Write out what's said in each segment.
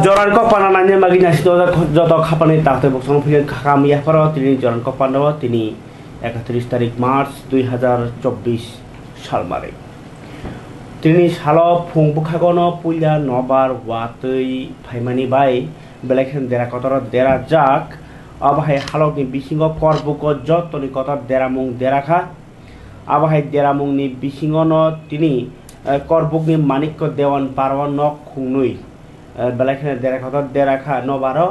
Joran Kopan nanya bagi nasi joto kapan ini tak terbukti film kami ya para tini Joran Kopan dawa tini 31 tarik Maret 2024 साल मारे tini salo phung bukhagono puila nobar watui phaimani bai belekhen dera kotor dera jak abahai halok ni bisingo korbuko jotoni kotor dera mung dera kha abahai dera mung ni bisingo no tini korbuk ni manikko dewan parwan nok khungnui belekhen dera kotor dera kha nobaro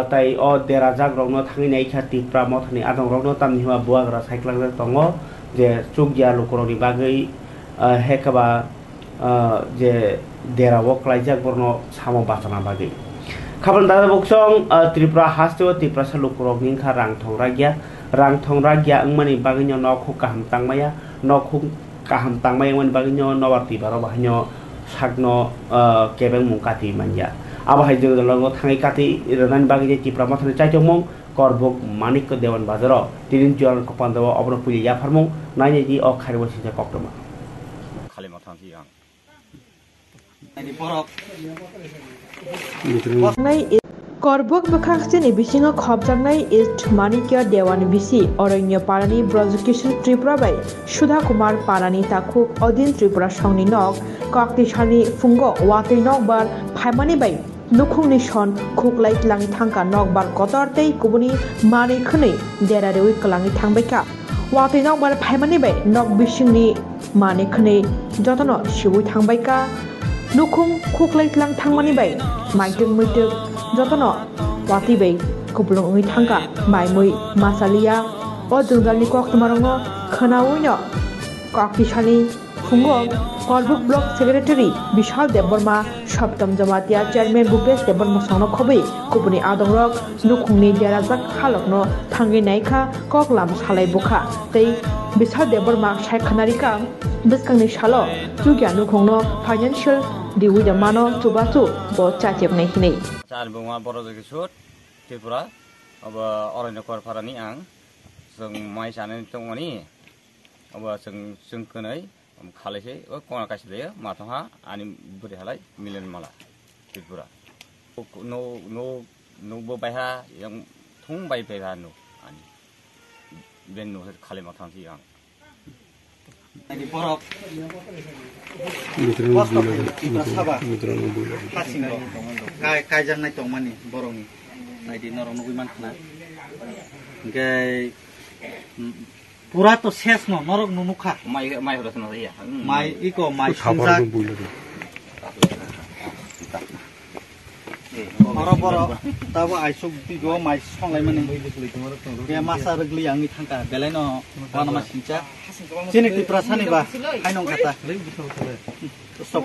tai o dera jak rogno thangi nei kha tipra mothani adong rogno tamni hwa buagra saiklang tongo je chugya lukoroni bagai hekaba je dera wok laijak borno samo batana bagai kapan dada boksong Tripura hasto Tripura salukurok ningkha rang thongragya ngmani baginyo nokhu kaham tangmaya nokhu kaham tangmaya ngmani baginyo nowarti baro bahinyo sakno kebeng mungkati manja abahai jeung dalongo thangai kati ranan baginyo Tripura mathane chaitongmong korbuk manik dewan bazaro tirin Joran Kopan dawa obno puli ya farmong nanya di o khari wasi ja koktoma khali ma thangsi ang korbuk bakhaksini bisingo khobjaknai East Manikya Dewan bisi Oranya Parani Prosecution Tripura bai Sudha Kumar Parani takuk Odin Tripura songni nok kakti shani fungo watui nok bar phaimani bai nukhung ni shon khuklai tlangi thangka nok bar kotor tei kubuni mani khunei dera rewi klangi thangbaika watui nok bar phaimani bai nok bisingni mani khunei jotono sibui thangbaika nukhung khuklai tlang thangmani bai maitung muituk jotono wati bai kublong ui thangka bai mui masalia o jungdalni koktumarongo khanaoino kakti shani fungo korbuk block secretary Bishal Deborma Shoptam Jamatia Chairman Bhupesh Deborma Sono Khobi Kupuni Adongrok Nukhungni Derazak Halokno Thangi Naikha Koklam Salai Bukha Tei Bishal Deborma Shaikhanarika Biskangni Shalo Jugya Nukhungno Financial Diwi Damano Tubatu Bo Chachep Nei Hinei Chal Bungwa Borodo Kisut Tripura Aba Oranya Parani ang Sung Mai Sanen Tongoni Aba Sung Kunai खालेसे ओ कोना कासि देयो माथहा आनि बुरि हालाय मिलन माला Tripura no बायहा yang थुं bye बायहा नु आनि Ben नु खाले माथांसि आं आनि बरफ कायजानाय दंमानि बरंनि नायदि नरं नुगै मानखना ओंखाय पूरा तो शेष न नरक नुनुखा माइ हरस न या माइ इको माइ संजा बर ताबो आइसो बिगो माइ संलाय माने बे मासा रगलि आंनि थांका बेलाय न बानामा सिंचा जेने Tripura सानिबा हाइनं खाता सब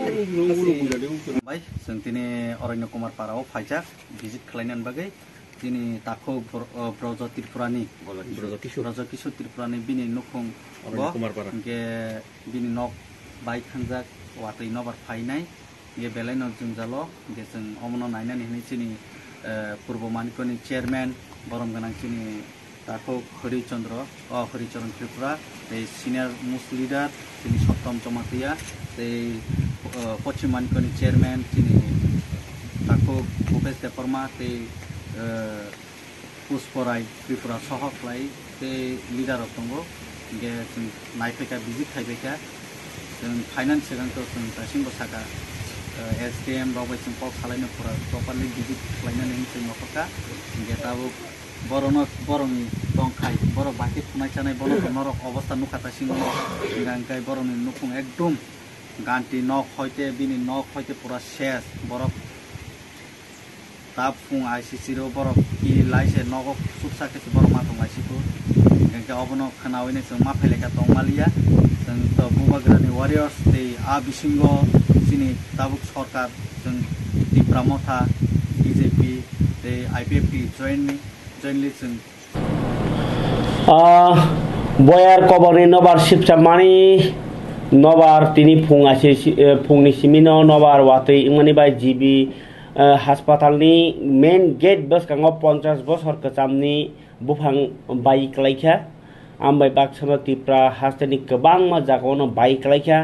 भाइ जों दिनै अरण्य कुमार पाराव फाइजाक भिजिट खालायनान बागै दिनै ताखौ ब्रज Tripurani ब्रज किशोर Tripurani बिनि नखं के बिनि नक बाइ थांजाक वातै नबार फाइनाय ये बेलाय न जों जालो के जों अमन नायनानै हिनि चिनि पूर्व मानिकनि चेयरमेन बरम गनां चिनि ताखौ Haricharan Tripura the senior most leader चिनि सप्तम जमातिया the पश्चिम मानिकनि चेयरमेन चिनि ताखौ भूपेश देबबर्मा the पुष्पराय Tripura सहख्लाय the leader of Tongo ge जों नायफैका भिजिट खायफैका जों फाइनान्स सिगांथ' जों दासिमबो साका SDM रावबाय जों कल खालायनो प्रपारलि भिजिट खालायनानै जों नखरका ge दाबो बर'नि दंखाय बर' बाखि फुनाय जानाय बर' नरक अबस्था नुखातासिनो गांखाय बर'नि नुखुं एकदम गान्ति नख हयते बिनि नख हयते पुरा शेष बरफ ताप फुं ICC रो बरफ कि लाइसे नगो सुखसाके बरफ माथं ICC को गांखाय अबनो खनावैने जों मा फैलायका दंमालिया जों तो बुबाग्रानि वारियर्स ते आ बिसिंगो सिनि ताबुक सरकार जों Tripura मथा BJP ते IPFP jointly जों boyar koborni nobar sipsamani nobar tini fungni simino nobar watui ingmani bai GB हास्पातालनि मेन गेट बसखाङाव 50 बोसोर गोजामनि बुफां बाइक लायखा आमबाय बाक्सानो Tripura हास्टेनि गोबां जागायावनो बाइक लायखा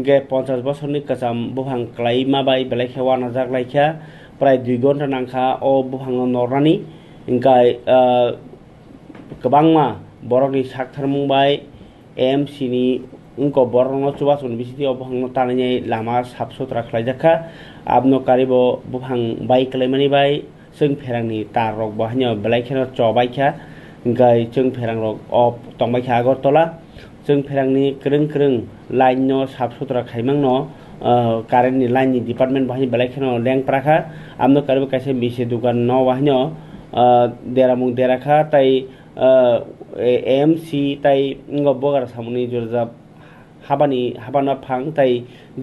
गे 50 बोसोरनि गोजाम बुफां क्लाइमा बाय बेलायखा वाना जागलायखा प्राय 2 घन्टा नांखा अ बुफाङाव नरनानै ओमफ्राय गोबांमा बरकनि साकथारमुंबाय एएमसिनि उनखौ बरकनाव चुबासन बिसिति अ बुफाङाव तानायनाय लामा साफ सुथ्रा खालायजाखा आबनो कारिबो बुफां बाइक लायमानि बाय जों फेरांनि तार रक बाहायनो बेलायखेनो चबायखा ओमफ्राय जों फेरां रक अ तंबायखा आगरतला जों फेरांनि क्रों लाइन न साफ सुथ्रा खायमांनो कारेन्टनि लाइननि डिपार्टमेन्ट बाहाय बेलायखेनो लेंप्राखा आमनो कारिबो कायसे मिसे दुकान न बाहायनो देरामुं देराखा ताई एएमसि ताई बगार सामुनि जरजाब हाबाना फां ताई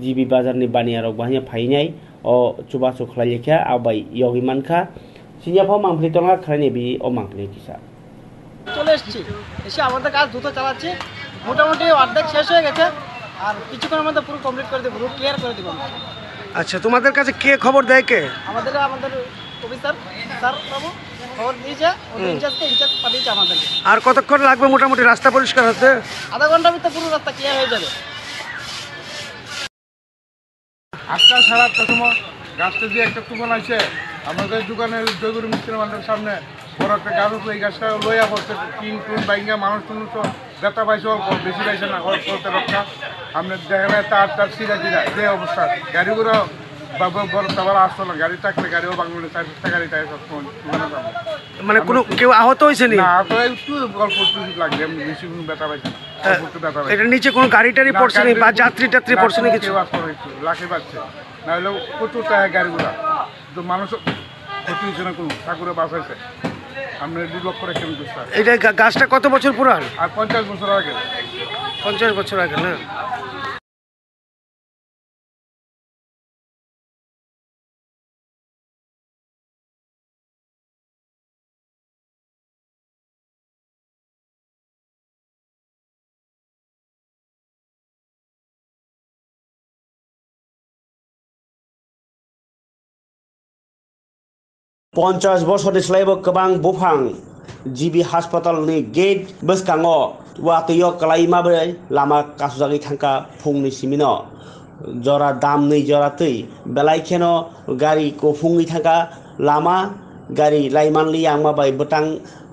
जिबि बाजारनि बानियारक बाहाय फाइनाय अ चुबासु खलायखा आबाय योगी मानखा सिनियाफाव मांफলি तंगा खलायने बि अ मांफली किसा চলে এসেছি এসে আমাদের কাজ দ্রুত চালাচ্ছি মোটামুটি অর্ধেক শেষ হয়ে গেছে আর কিছুক্ষণের মধ্যে পুরো কমপ্লিট করে দেবো পুরো ক্লিয়ার করে দেবো আচ্ছা তোমাদের কাছে কে খবর দেয় কে আমাদের অফিসার স্যার বাবু খবর দিয়েছে ইনচার্জ পাঠিয়েছে আমাদেরকে আর কতক্ষণ লাগবে মোটামুটি রাস্তা পরিষ্কার হতে আধা ঘন্টার ভিতরে পুরো রাস্তা ক্লিয়ার হয়ে যাবে 8টা সাড়ে 8টার সময় গাছটা দিয়ে একটা তুফান আছে আমাদের দোকানের জয়গুরু মিস্ত্রি মান্ডের সামনে বড় একটা গাছ উঠলো এই গাছটা লইয়া পড়ছে টিন বাইঙ্গা মানুষ টুনুষ ব্যথা পাইছে অল্প বেশি পাইছে না অল্প রক্ষা আপনার দেখা যায় তার সিরা যে অবস্থা গাড়িগুলো বড় তাবার আসতো না গাড়ি থাকলে গাড়িও বাংলা 4-5টা গাড়ি থাকে সবসময় মানে কোনো কেউ আহত হয়েছে নি না তো একটু অল্প একটু লাগবে এমনি বেশি কোনো ব্যথা পাইছে না অল্প একটু ব্যথা পাইছে এটা নিচে কোনো গাড়ি টাড়ি পড়ছে না বা যাত্রী পড়ছে না কিছু লাখে পাচ্ছে না হলে প্রচুর টাকা গাড়িগুলা তো মানুষ ক্ষতি হয়েছে না কোনো ঠাকুরে বাঁচাইছে আমরা 2 লক্ষ টাকা কেমন করছি এটা গাছটা কত বছর পুরান আর 50 বছর আগে 50 বছর আগে না पन्चास बसरनि सोलायबो गोबां बुफां जिबि हास्पातालनि गेट बोसकाङाव वातैयो कलाई माबोरै लामा कासुजागै थांखा फुंनि सिमिनो जरा दाम नै जरा तै बेलायखेनो गारिखौ फुंनि थांखा लामा गारि लाइमानलि आं माबाय बोटां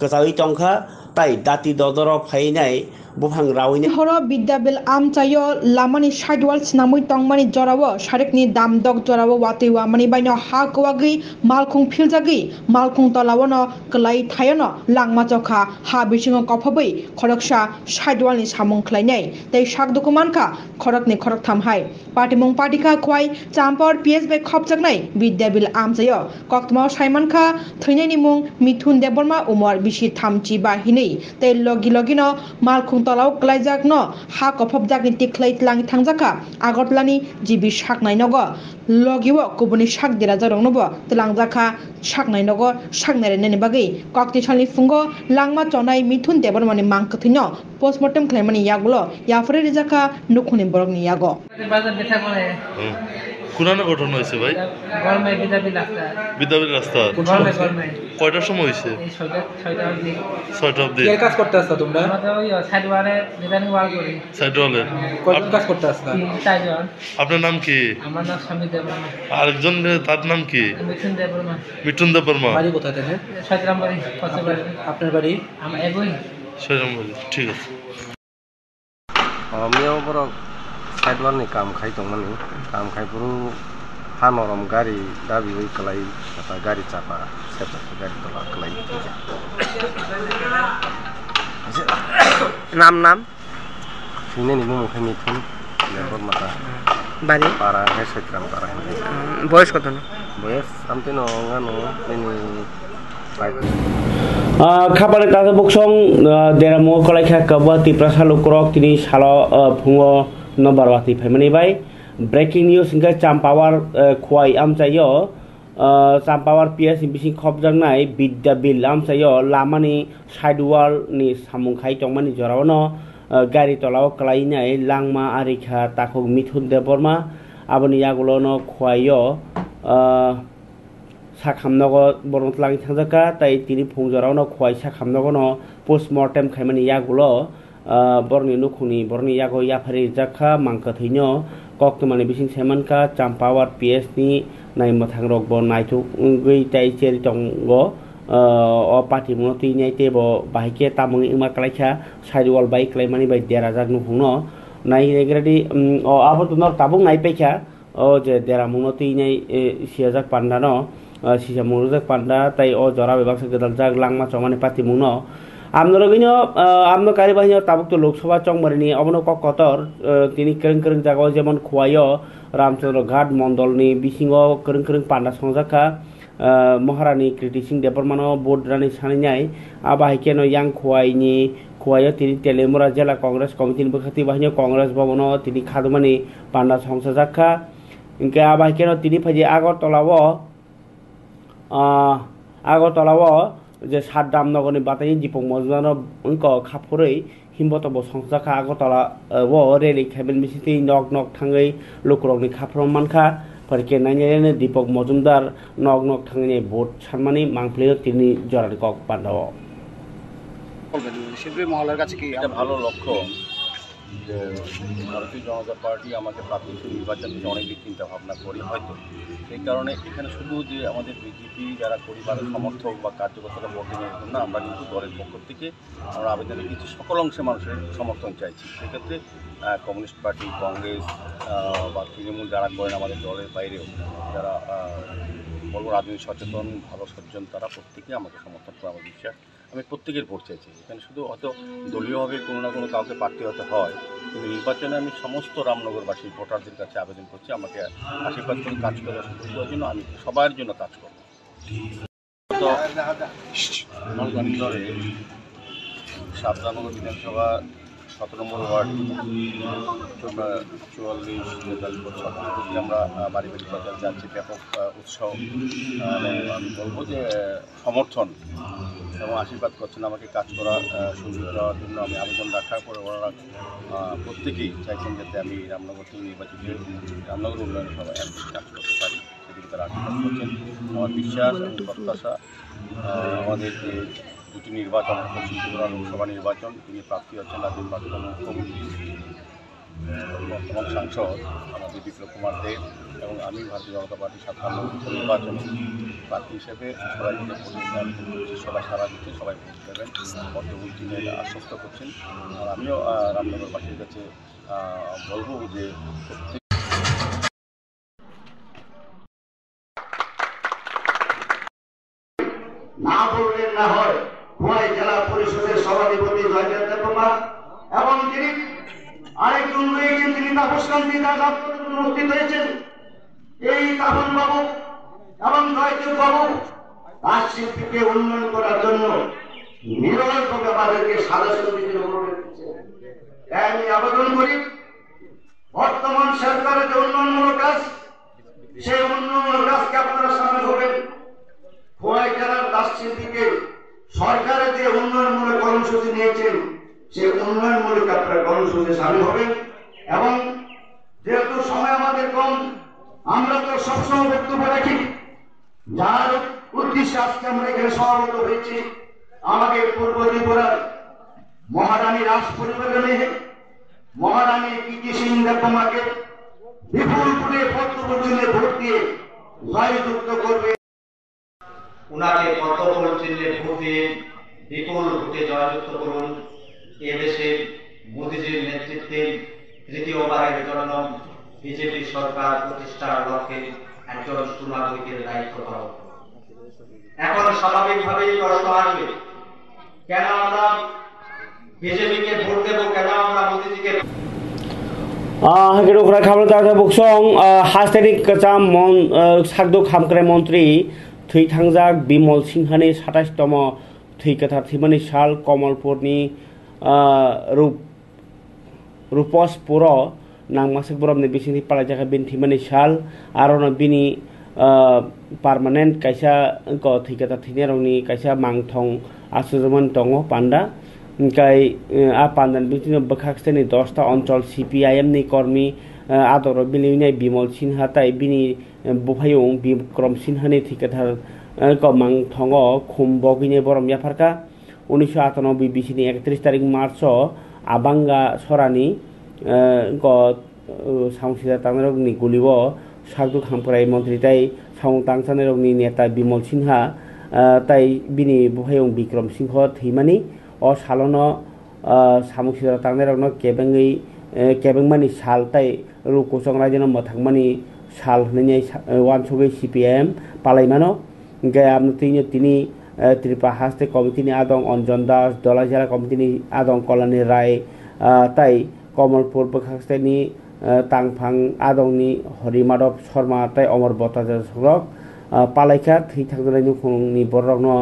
गोजावै टंखा ताई दाति ददर फायनाय बुफां रावैनि हर बिद्याबिल आमचायो लामानि साइडवाल सिनामै टंमानि जरावो सारेकनि दामदक जरावो वातैवा मानि बायनो हा कवागै मालखुं फिलजागै मालखुं तलावनो कलाई थायनो लांमा जखा हा बिसिङो कफबै खरकसा साइडवालनि सामुं खलायनाय तै साक दुकुमानखा खरकनि खरक थामहाय पार्टीमुं पार्टीखा खवाय चाम्पर पिएस बाय खपजागनाय बिद्याबिल आमचायो कक्तमाव साइमानखा थैनायनि मुं मिथुन देबबर्मा उमर बिसि थामचि बाहिनै तै लगिनो मालखुं तलाव क्लाइजाक न हा कफब जागनि तिख्लै तलांनि थांजाखा आगरतलानि जिबि साकनाय नग लगिवो कुबुनि साक देरा जरंनबो तलांजाखा साकनाय नग साकनाय नेनि बागै कक्तिसालनि फुंगो लांमा चनाय मिथुन देबरमानि मांकथिनो पोस्टमर्टम खालामनि यागलो याफरे रिजाखा नुखुनि बरगनि यागो বাজার দেখা করে কোনানো ঘটনা হয়েছে ভাই গরমে বিদ্যাবিল রাস্তা গরমে কয়টার সময় হয়েছে এই 6টা অবধি কি কাজ করতে আসছো তোমরা আমরা ওই সাইড ওয়ালে ডিজাইন ওয়াল করি সাইড ওয়ালের কয়জন কাজ করতে আসছো 3-4 আপনার নাম কি আমার নাম স্বামী দেববর্মা আরেকজন তার নাম কি মিঠুন দেববর্মা বাড়ি কোথায় থেকে সয়রাম বাড়ি কত বাড়ি আপনার বাড়ি আমার এগোই সৈরামবাড়ি ঠিক আছে আমিও বড় সাইডওয়ালनि কাম খাইदोंमोन কাম খাইपुरु हा नरम गारि दाबि वै कलाई कथा गारि चापा सेपा गारि तला कलाई नाम सिनेनि मुंखै मिथुन देबबर्मा बारी पारा है सैत्राम पारा বয়স কত না बयस आमतेनो गानो नि खापाने ताजा बक्सं देरामु कलाइखा कबा तिप्रासा लुक्रक तिनि सालो फुङो नम्बरवाति फाइमानि बाय ब्रेकिं निउज इंगा चाम्पावार खवाय आमचायो चाम्पावार पिएस बिसि खबजांनाय बिद्याबिल आमचायो लामानि साइडवाल नि सामुंखाय टंमानि जरावनो गारि तलाव कलाइनाय लांमा आरिखा ताखुक मिथुन देबबर्मा आबनि यागुलोनो खवायो साखामनगो बरनतलांनि थांजाका ताई तिनि फुंजरावनो खवाय साखामनगोनो पोस्टमर्टेम खायमानि यागुलो बरनि नुखुनि बरनि यागो याफारि जाखा मांकथैनो कक्तमानि बिसिं सेमानका चाम्पावार पिएस नि naima thang rok bo naituk gei tai cheri tong go o party mo ti nyai te bo bahike tamung ima klaikha sidewall bai klaimani bai 1,000 nu hungno nai negradi o abo tunor tabung nai pekha o je 1,000 mo ti nyai siajak panda no sisa murujak panda tai o jora bebak se gedal jak langma chomani party mungno amno gino amno kari bahino tabuk to lok sabha chongmarini abono kokotor tini kereng kereng jago jemon khwayo Ramchandra Ghat Mondol ni bisingo kereng kereng panda songjaka Maharani Kriti Singh Deparmano board rani saninyai abahike no yang khwayo tini Telemura Jela Congress Committee bekhati bahino Congress babono tini khadumani panda songsajaka inke abahike no tini phaji Agartalawo je Saddam nogoni batai Jipong Mojano unko khapurei himboto bo songsaka Agartala wo reli khaben misiti nok thangai lokrokni khaprom mankha parke nanyene Dipok Mojumdar nok thangai vote sanmani mangpleo tini jorani kok pandawo শিল্পী মহলের কাছে কি এটা ভালো লক্ষ্য যে ভারতীয় জনতা party আমাকে প্রাথমিক নির্বাচনে অনেকদিন চিন্তা ভাবনা করি হয়তো সেই কারণে এখানে শুধু যে আমাদের বিজেপি যারা পরিবারের সমর্থক বা কার্যকর্তারা ভোটে নেওয়ার জন্য আমরা কিন্তু দলের পক্ষ থেকে আমরা আবেদন রেখেছি সকল অংশে মানুষের সমর্থন চাইছি সেক্ষেত্রে কমিউনিস্ট পার্টি কংগ্রেস বা তৃণমূল যারা করেন আমাদের দলের বাইরেও যারা বলবো রাজনৈতিক সচেতন ভালো সজ্জন তারা প্রত্যেকে আমাকে সমর্থন করে আমার বিশ্বাস আমি প্রত্যেকের ভোট চাইছি এখানে শুধু হয়তো দলীয়ভাবে কোনো না কোনো কাউকে প্রার্থী হতে হয় কিন্তু নির্বাচনে আমি সমস্ত রামনগরবাসী ভোটারদের কাছে আবেদন করছি আমাকে আশীর্বাদ করে কাজ করে দেওয়ার জন্য আমি সবার জন্য কাজ করব তো ধরে সাবধানগর বিধানসভা 17 নম্বর ওয়ার্ড 44 প্রতি আমরা বাড়ি বাড়ি প্রচার যাচ্ছি ব্যাপক উৎসাহ আমি বলবো যে সমর্থন এবং আশীর্বাদ করছেন আমাকে কাজ করা সুযোগ দেওয়ার জন্য আমি আবেদন রাখার পরে ওনারা প্রত্যেকেই চাইছেন যাতে আমি রামনগর থেকে নির্বাচিত রামনগর উন্নয়ন সভায় কাজ করতে পারি সেদিকে তারা আশীর্বাদ করছেন আমার বিশ্বাস এবং প্রত্যাশা আমাদের যে দুটি নির্বাচন পশ্চিম ত্রিপুরা লোকসভা নির্বাচন তিনি প্রার্থী হচ্ছেন রাজ্যের প্রাক্তন মুখ্যমন্ত্রী বর্তমান সাংসদ আমাদের বিপ্লব কুমার দেব এবং আমি ভারতীয় জনতা পার্টির 57 নির্বাচনে প্রার্থী হিসেবে সবাই সবাই সারা দিচ্ছে সবাই ভোট দেবেন বর্তমান তিনি আশ্বস্ত করছেন আর আমিও রামনগরবাসীর কাছে বলবো যে না বললেন না হয় খোয়াই জেলা পরিষদের সভাধিপতি জয়দেব দেববর্মা এবং তিনি আরেকজন রয়েছেন তিনি তাপসকান্তি দাস উপস্থিত হয়েছেন এই তাপন বাবু এবং জয়দেব বাবু রাজ শিল্পীকে উন্নয়ন করার জন্য নিরন্তরভাবে আমাদেরকে সাজেশন দিতে তাই আমি আবেদন করি বর্তমান সরকারের যে উন্নয়নমূলক কাজ সেই উন্নয়নমূলক কাজকে আপনারা সামিল হবেন খোয়াই জেলার দাস শিল্পীকে সরকারের যে উন্নয়নমূলক কর্মসূচি নিয়েছেন সেই উন্নয়নমূলক আপনারা কর্মসূচি সামিল হবেন এবং যেহেতু সময় আমাদের কম আমরা তো সবসময় বক্তব্য রাখি যার উদ্দেশ্যে আজকে আমরা এখানে সমাবেত হয়েছি আমাকে পূর্ব ত্রিপুরার মহারানী রাজ পরিবারের মেয়ে মহারানী কৃতি সিং দেববর্মাকে বিপুল ভোটে পত্রপত্রে ভোট দিয়ে জয়যুক্ত করবে উনাকে পত্রপত্রে ভোট দিয়ে বিপুল ভোটে জয়যুক্ত করুন এদেশে মোদীজির নেতৃত্বে তৃতীয়বারের জন্য বিজেপি সরকার প্রতিষ্ঠার লক্ষ্যে একজন সুনাগরিকের দায়িত্ব পালন এখন স্বাভাবিকভাবেই প্রশ্ন আসবে কেন আমরা বিজেপিকে ভোট দেব কেন আমরা মোদীজিকে হাকিরকরা খাবার দাদা বকসং হাস্তারিক কাচাম সাকদো খামক্রে মন্ত্রী থৈ থাংজাক বিমল সিংহানি 27তম থৈকথা থিমানি সাল কমলপুরনি রূপসপুর नांमासिक बरमनि बिसिनि पालाजाखा बिन थिमानि साल आरो बिनि पार्मानेंट कायसा को थैकथा थैनेरंनि कायसा मांथं आसुजमन दङ पान्डा ओमफ्राय आ पान्डान बिदिनो बखाक्सनि 10टा अञ्चल CPIM नि कर्मी आदर बिलिनाय बिमल सिन्हा ताइ बिनि बुफायं बिक्रम सिन्हानि थैकथा को मांथंग खुमबगिने बरम याफारका 1998 बिसिनि 31 तारिख मार्च आबांगा सरानि साउसिदा तांरगनि गुलिबो সাকদুক হামপুরাই মন্ত্রী তাই সামং তাংসানের রংनि नेता बिमल सिन्हा তাই বিনি বহায়ং বিক্রম সিংহ থৈমানি অ সালনো সামুক সিদরা তাंनाय रंनो केबेंमानि साल ताई रुकोसं रायजोनो मथांमानि साल हनै वानसगै CPM पालायमानो गायाम तिनि त्रिपुरा हास्ते कमिटिनि आदं अंजन दास दला जिला कमिटिनि आदं कल्याणी राय ताई कमलपुर बखास्तेनि तांफां आदंनि हरिमाधव शर्मा ताई अमर बटाजार सरक पालायखा थै थांजानायनि खुंनि बररनो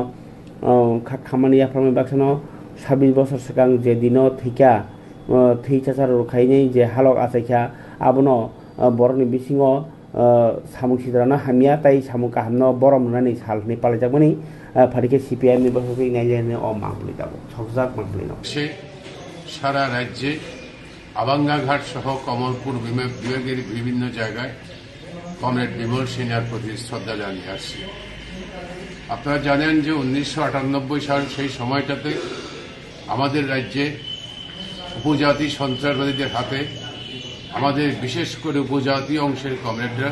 खामानि आफ्रामनि बाक्सानो 26 বছর सिगां जे दिनो थैखा थै चाचार रुखायनि जे हालक आसायखा आबनो बरनि बिसिङो सामुक सिद्राना हामिया ताई सामुक हामनो बरम नानै सालनि पालायजाकमानि फारिके CPM नि बहकै नायजेने अ मांगलि जाबो सकजाक मांगलिनो সারা রাজ্যে আবাঙ্গাঘাট সহ কমলপুর বিভাগের বিভিন্ন জায়গায় কমরেড বিমল সিনহার প্রতি শ্রদ্ধা জানিয়ে আসছি। আপনারা জানেন যে 1998 সাল সেই সময়টাতে আমাদের রাজ্যে উপজাতি সন্ত্রাসবাদীদের হাতে আমাদের বিশেষ করে উপজাতি অংশের কমরেডরা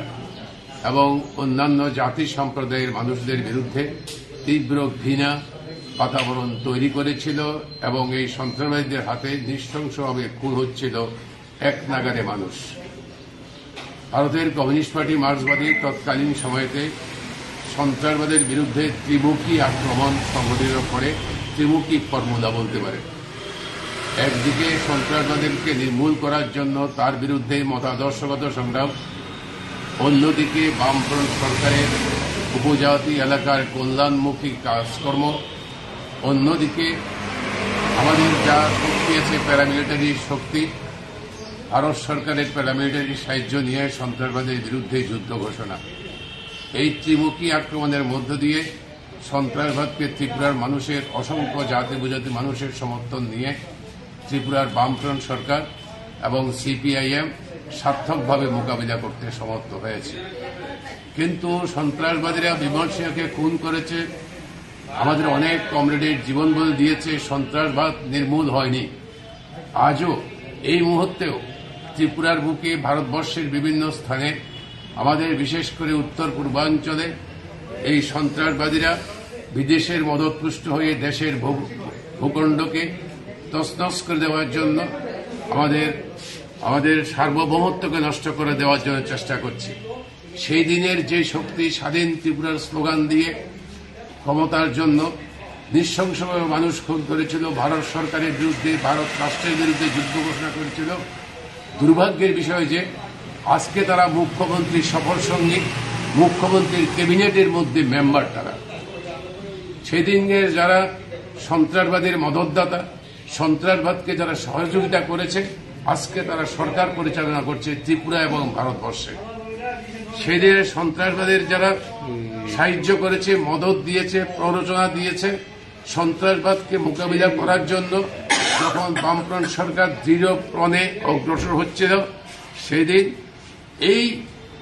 এবং অন্যান্য জাতি সম্প্রদায়ের মানুষদের বিরুদ্ধে তীব্র ঘৃণা বাতাবরণ তৈরি করেছিল এবং এই সন্ত্রাসবাদীদের হাতে নৃশংসভাবে খুন হচ্ছিল এক নাগারে মানুষ। ভারতের কমিউনিস্ট পার্টি মার্ক্সবাদী তৎকালীন সময়েতে সন্ত্রাসবাদের বিরুদ্ধে ত্রিমুখী আক্রমণ সংগঠিত করে ত্রিমুখী ফর্মুলা বলতে পারে। একদিকে সন্ত্রাসবাদীকে নির্মূল করার জন্য তার বিরুদ্ধে মতাদর্শগত সংগ্রাম, অন্যদিকে বামফ্রন্ট সরকারের উপজাতি এলাকার কল্যাণমুখী কাজকর্ম, অন্যদিকে আমাদের যা শক্তি আছে প্যারামিলিটারি শক্তি, ভারত সরকারের প্যারামিলিটারি সাহায্য নিয়ে সন্ত্রাসবাদের বিরুদ্ধে যুদ্ধ ঘোষণা। এই ত্রিমুখী আক্রমণের মধ্য দিয়ে সন্ত্রাসবাদকে ত্রিপুরার মানুষের অসংখ্য জাতি উপজাতি মানুষের সমর্থন নিয়ে ত্রিপুরার বামফ্রন্ট সরকার এবং CPIM সার্থকভাবে মোকাবিলা করতে সমর্থ হয়েছে। কিন্তু সন্ত্রাসবাদীরা বিমল সিংহকে খুন করেছে, আমাদের অনেক কমরেডের জীবন বলি দিয়েছে, সন্ত্রাসবাদ নির্মূল হয়নি। আজও এই মুহূর্তেও ত্রিপুরার বুকে ভারতবর্ষের বিভিন্ন স্থানে আমাদের বিশেষ করে উত্তর পূর্বাঞ্চলে এই সন্ত্রাসবাদীরা বিদেশের মদতপুষ্ট হয়ে দেশের ভূখণ্ডকে তছনছ করে দেওয়ার জন্য আমাদের সার্বভৌমত্বকে নষ্ট করে দেওয়ার জন্য চেষ্টা করছে। সেই দিনের যে শক্তি স্বাধীন ত্রিপুরার স্লোগান দিয়ে ক্ষমতার জন্য নৃশংসভাবে মানুষ খুন করেছিল, ভারত সরকারের বিরুদ্ধে ভারত রাষ্ট্রের বিরুদ্ধে যুদ্ধ ঘোষণা করেছিল, দুর্ভাগ্যের বিষয় যে আজকে তারা মুখ্যমন্ত্রীর সফর সঙ্গী, মুখ্যমন্ত্রীর ক্যাবিনেটের মধ্যে মেম্বার তারা। সেদিনের যারা সন্ত্রাসবাদের মদতদাতা, সন্ত্রাসবাদকে যারা সহযোগিতা করেছে, আজকে তারা সরকার পরিচালনা করছে ত্রিপুরা এবং ভারতবর্ষে। সেদিনের সন্ত্রাসবাদের যারা সাহায্য করেছে, মদত দিয়েছে, প্ররোচনা দিয়েছে, সন্ত্রাসবাদকে মোকাবিলা করার জন্য যখন বামফ্রন্ট সরকার দৃঢ়প্রণে অগ্রসর হচ্ছিল, সেদিন এই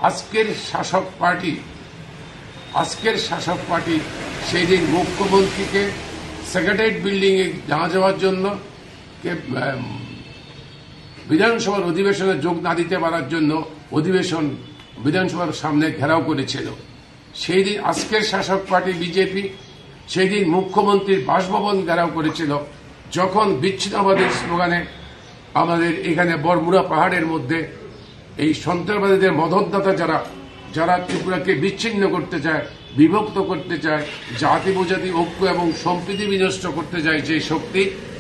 আজকের শাসক পার্টি সেই দিন মুখ্যমন্ত্রীকে সেক্রেটারিয়েট বিল্ডিং এ যাওয়ার জন্য বিধানসভার অধিবেশনে যোগ না দিতে পারার জন্য বিধানসভার সামনে ঘেরাও করেছিল। সেই দিন আজকের শাসক পার্টি বিজেপি সেই দিন মুখ্যমন্ত্রীর বাসভবন ঘেরাও করেছিল, যখন বিচ্ছিন্নতাবাদের স্লোগানে আমাদের এখানে বরমুড়া পাহাড়ের মধ্যে এই সন্ত্রাসবাদীদের মদতদাতা যারা ত্রিপুরাকে বিচ্ছিন্ন করতে চায়, বিভক্ত করতে চায়, জাতি উপজাতি ঐক্য এবং সম্প্রীতি বিনষ্ট করতে চায়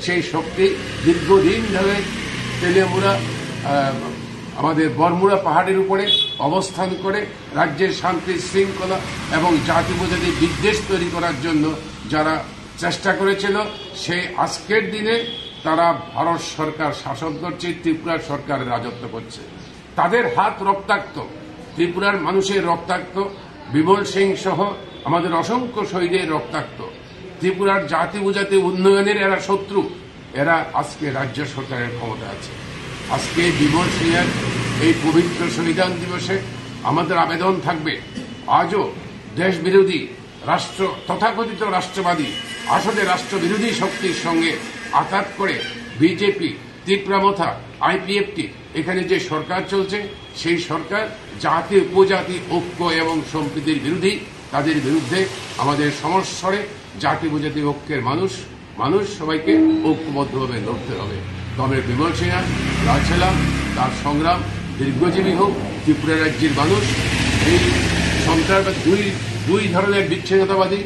সেই শক্তি দীর্ঘদিন ধরে তেলিয়ামুড়া আমাদের বরমুড়া পাহাড়ের উপরে অবস্থান করে রাজ্যের শান্তি শৃঙ্খলা এবং জাতি উপজাতি বিদ্বেষ তৈরি করার জন্য যারা চেষ্টা করেছিল, সেই আজকের দিনে তারা ভারত সরকার শাসন করছে, ত্রিপুরার সরকার রাজত্ব করছে। তাদের হাত রক্তাক্ত, ত্রিপুরার মানুষের রক্তাক্ত, বিমল সিং সহ আমাদের অসংখ্য শহীদের রক্তাক্ত। ত্রিপুরার জাতি উপজাতি উন্নয়নের এরা শত্রু, এরা আজকে রাজ্য সরকারের ক্ষমতা আছে। আজকে বিমল সিংয়ের এই পবিত্র সংবিধান দিবসে আমাদের আবেদন থাকবে, আজও দেশ বিরোধী তথাকথিত রাষ্ট্রবাদী আসলে রাষ্ট্রবিরোধী শক্তির সঙ্গে আঘাত করে বিজেপি তীব্রামথা IPFT এখানে যে সরকার চলছে সেই সরকার জাতি উপজাতি ঐক্য এবং সম্প্রীতির বিরোধী। তাদের বিরুদ্ধে আমাদের সমস্বরে জাতি উপজাতি ঐক্যের মানুষ সবাইকে ঐক্যবদ্ধভাবে লড়তে হবে। কমরেড বিমল সিনহা রাজছেলা তার সংগ্রাম দীর্ঘজীবী হোক। ত্রিপুরা রাজ্যের মানুষ এই সন্ত্রাসবাদী দুই ধরনের বিচ্ছিন্নতাবাদী,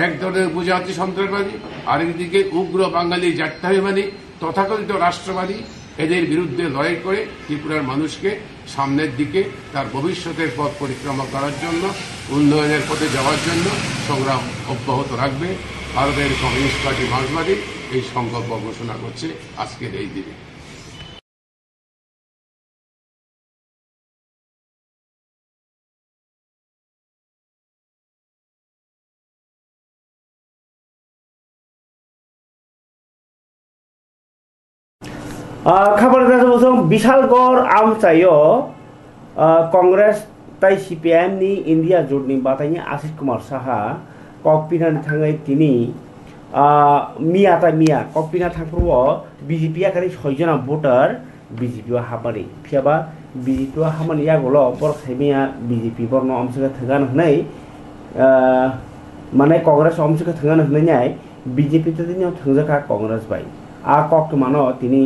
এক ধরনের উপজাতি সন্ত্রাসবাদী, আরেকদিকে উগ্র বাঙালি জাতীয়তাবাদী তথাকথিত রাষ্ট্রবাদী, এদের বিরুদ্ধে লড়াই করে ত্রিপুরার মানুষকে সামনের দিকে তার ভবিষ্যতের পথ পরিক্রমা করার জন্য, উন্নয়নের পথে যাওয়ার জন্য সংগ্রাম অব্যাহত রাখবে। ভারতের কমিউনিস্ট পার্টি মার্ক্সবাদী এই সংকল্প ঘোষণা করছে আজকের এই দিনে। খাবার বসং বিশালগড় আমচাইও কংগ্রেস তাই CPM ni India জোটনি বাতাইনি Ashis Kumar Saha ককপিনানি থাঙ্গাই তিনি মিয়া ককপিনা থাকপ্রব BJP আকারে 6 জন ভোটার BJP হাবানি ফিয়াবা BJP হামানি ইয়াগল বর খাইমিয়া BJP বর্ণ অংশকে থাগান হনাই মানে কংগ্রেস অংশকে থাগান হনাই BJP তে তিনি থাঙ্গাকা কংগ্রেস বাই ককমানো তিনি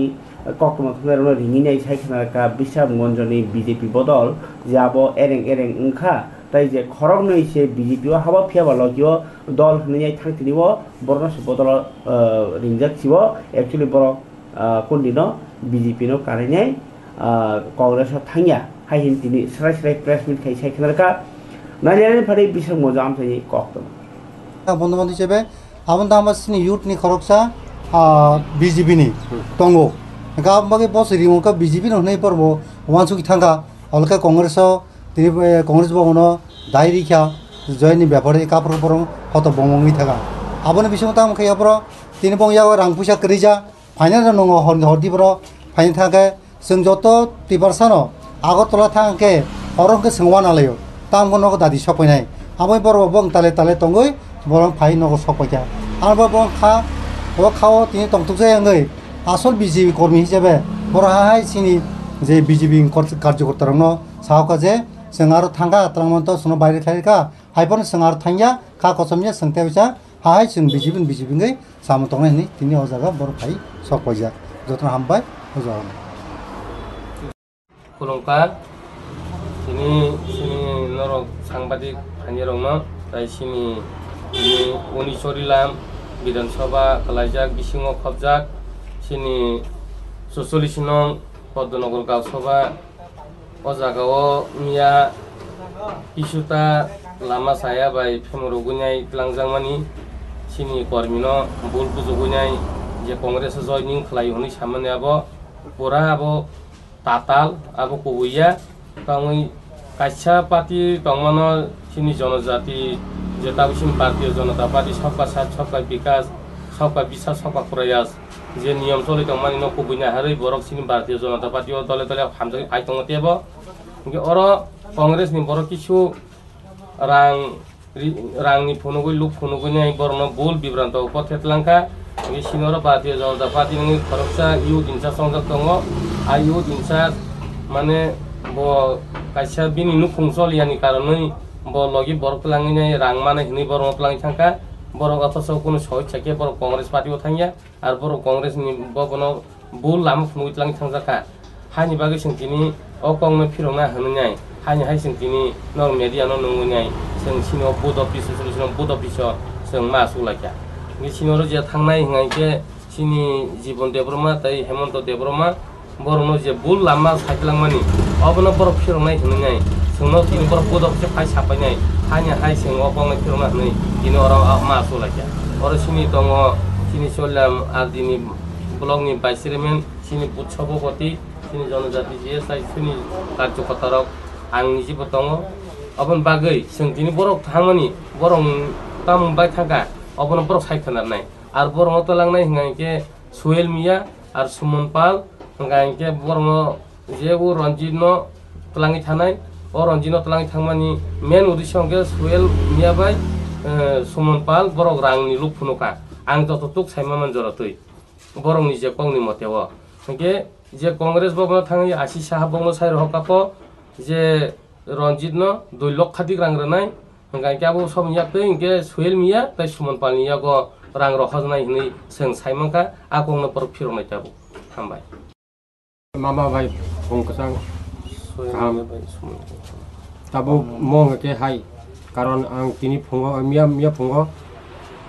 ককমা থাঙ্গারনো রিঙিনাই সাইখানাকা বিশামগঞ্জনি BJP বদল যাবো এরেং ওংখা তাই যে খরক নইছে BJP হাবা ফিয়াবা লগিও দল হনাই থাংতিনিব বর্ণস বদল রিংজাক ছিব एक्चुअली बर কোনদিনো BJP नो কারেনাই কংগ্রেস থাঙ্গিয়া হাইহিন তিনি সরাসরি প্রেস মিট খাই সাইখানাকা নাইনানি ফারি বিশামগঞ্জ আমসাই ককতম বন্ধু হিসেবে আমন দামাসনি ইউথনি খরকসা BJP ni tongo गाबबागे बस रिमोका BJP no nei porbo wansuk thanga Alka Congress তিনি কংগ্রেস ভবন দায়রিখা জয়নি ব্যাপারে কাপড় পরম হত বমঙ্গি থাকা আবনে বিসমতা আমখাইয়া পর তিনি বংয়া রাং পুইসা করিজা ফাইনাল নङ হরদি পর ফাইন থাকে जों যত টিপারসানো আগরতলা থাঙ্কে অরংকে সোংওয়া নালাयो তামগো নগো দাদি সপাইনাই আবই পর বং তালে তঙ্গই বরং ফাই নগো সপাইকা আরবা বং খাও তিনি তংতুকজাই আঙ্গই আসল BJP কর্মী হিসেবে বড়হাই চিনি যে BJP কার্যকর্তারন সাহকা যে जों आरो थांगा त्रंगमन्त सुनो बाइरे खाइका हाइपन जों आरो थांया खा कसमनिया संतेवसा हाय जों BJP गै सामतंगै नि तिनि अजागा बर फाइ सपयजा जतन हामबाय अजागा खुलुमकार तिनि नरक सांबादिक हानिरंनो ताइ सिनि उनिसरिलाम विधानसभा कलाइजाक बिसिङाव खबजाक सिनि 46 नং पद्मनगर गावसभा अजागाओ मिया इसुता लामा साया बाय फेमरगुनाय लांजांमानि सिनि कर्मिनो बुल बुजुगुनाय जे कांग्रेस जयनिं खलायहनि सामने आबो पुरा आबो ताताल आबो कबुया तांगै काइसा पार्टी तंमानो सिनि जनजाति जे ताबसिम भारतीय जनता पार्टी सबका साथ सबका विकास सबका বিশ্বাস सबका प्रयास जे नियम चले तंमानि न कबुना हारै बरक सिनि भारतीय जनता पार्टी दले दले हामजागै फाइतंग तेबो अर कांग्रेस नि बर किछु रांनि फुनुगै लुक फुनुगै बरन बोल बिब्रान्त पथेतलांखा सिनर भारतीय जनता पार्टी नि खरकसा युथ इनसा संजाक दङ आ युथ इनसा माने ब काइसा बिनि नु खुंसलियानि कारनै ब लगी बरकलांगिनाय रां माने हिनि बरन प्लांग थांका बरक अथस कोनो सहित बर कांग्रेस पार्टीआव थांया आरो बर कांग्रेस नि बबन बोल लाम फुनुगैतलांग थांजाखा हानि बागै सोंथिनि अकंनो फिरंना होननाय हानि हाय सोंथिनि नर मेडिया न नंगुनाय जों सिनो board office solution board office जों मासु लाखा नि सिनर जे थांनाय हंगायके सिनि जीवन देब्रमा तै हेमंत देब्रमा बरनो जे बुल लामा साइक्लांमानि अबनो बर फिरंनाय होननाय जोंनो तिनि बर बोर्ड अफिस फाइ सापायनाय हानि हाय जों अकंनो फिरंना होननाय दिनो अर मासु लाखा अर सिनि दङ सिनि सलाम आदिनि ब्लकनि भाइस चेयारमेन सिनि बुथ सभापति सिनि जनजाति जे साइसनि कार्यकर्तारक आं निजेबो दङ अबन बागै जों दिनै बरक थांमानि बरं तामबाय थांगा अबन बरक सायखनारनाय आरो बरं तलांनाय हंगायके सुहेल मिया आरो सुमन पाल हंगायके बरं जेबो रंजित तलाङि थानाय अ रंजित तलाङि थांमानि मेन उद्देश्य हंगे सुहेल मिया बाय सुमन पाल बरक रांनि लुक फुनुका आं तत तुक सायमा मनजरतै बरंनि जे कौनि मतेव hingke je Congress bokno thangi Ashi Saha bokno sai rohkapo je Ranjit no 2 lakh khatik rang ranai hingke abo som yakte hingke Sohel Mia tai Suman Palni yago rang rohajnai hinai seng saimangka akongno por phirnai tabo hambai Mama bhai bongkasang kaham tabo mong ke hai karon ang tini phungo mia phungo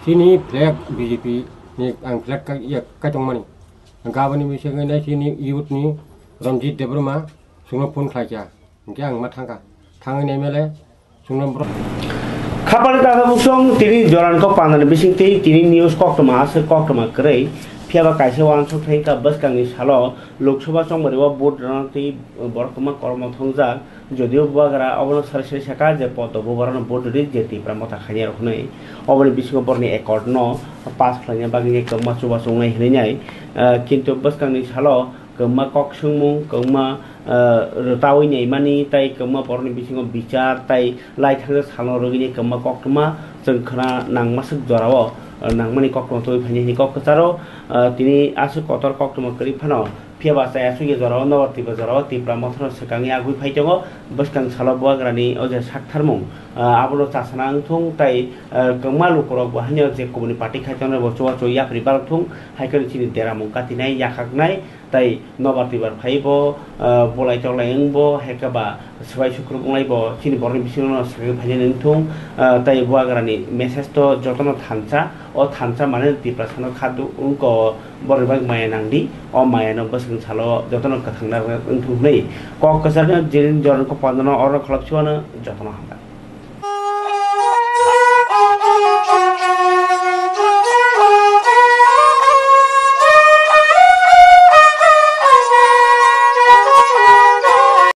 tini flag BJP ni ang flag ka tongmani gabani bising nai tini youth ni Ranjit Debruma sungno phone khlaja hingke ang ma thangai nai mele sungno খাপানি দাদা বুসং তিনি জরানকো পানানি বিসিংতি তিনি news কক্টমা ক্রই ফিয়াবা কাইসে ওয়ানসক থাইকা বসকাংনি সালো Lok Sabha সংবরিবা vote রানতি বর্তমান কর্মথংজা যদিও বুয়াগারা অবন সারসে শাখা যে পদ বুবারানো ভোট রি যেতি প্রামতা খাইয়া রখনাই অবনি বিসিং বরনি একর্ড ন পাস খাইয়া বাগি কমা চুবা সংনাই হিনাই কিন্তু বসকাংনি সালো কমা ককসংমু কমা rutawi ni mani tai kema porni bisingo bicar tai lai thang salo rogini kema kokma jengkhana nangmasuk jorao nangmani kokma toi phani ni kokkacharo tini asu kotor kokma kri phano phiaba sa asu ge jorao nawarti ba jorao tipra mothno sekangi agui phaitongo baskang salo buagrani oje saktharmung abono chasana thung tai kema lukoro bahanya je komuni party khaitona bo chowa choya pribar thung haikari chini deramung katinai yakhaknai tai nobartibar phaibo bolai tolai engbo hekaba sebai sukru bunglaibo chini borni bisino sagi phajani thung tai buagrani message to jotono thancha o thancha mane tiprasano khadu unko boribag maya nangdi o maya no basing salo jotono kathangna thung nei kok kasarna jirin joran ko pandano oro khlapchiwana jotono hanga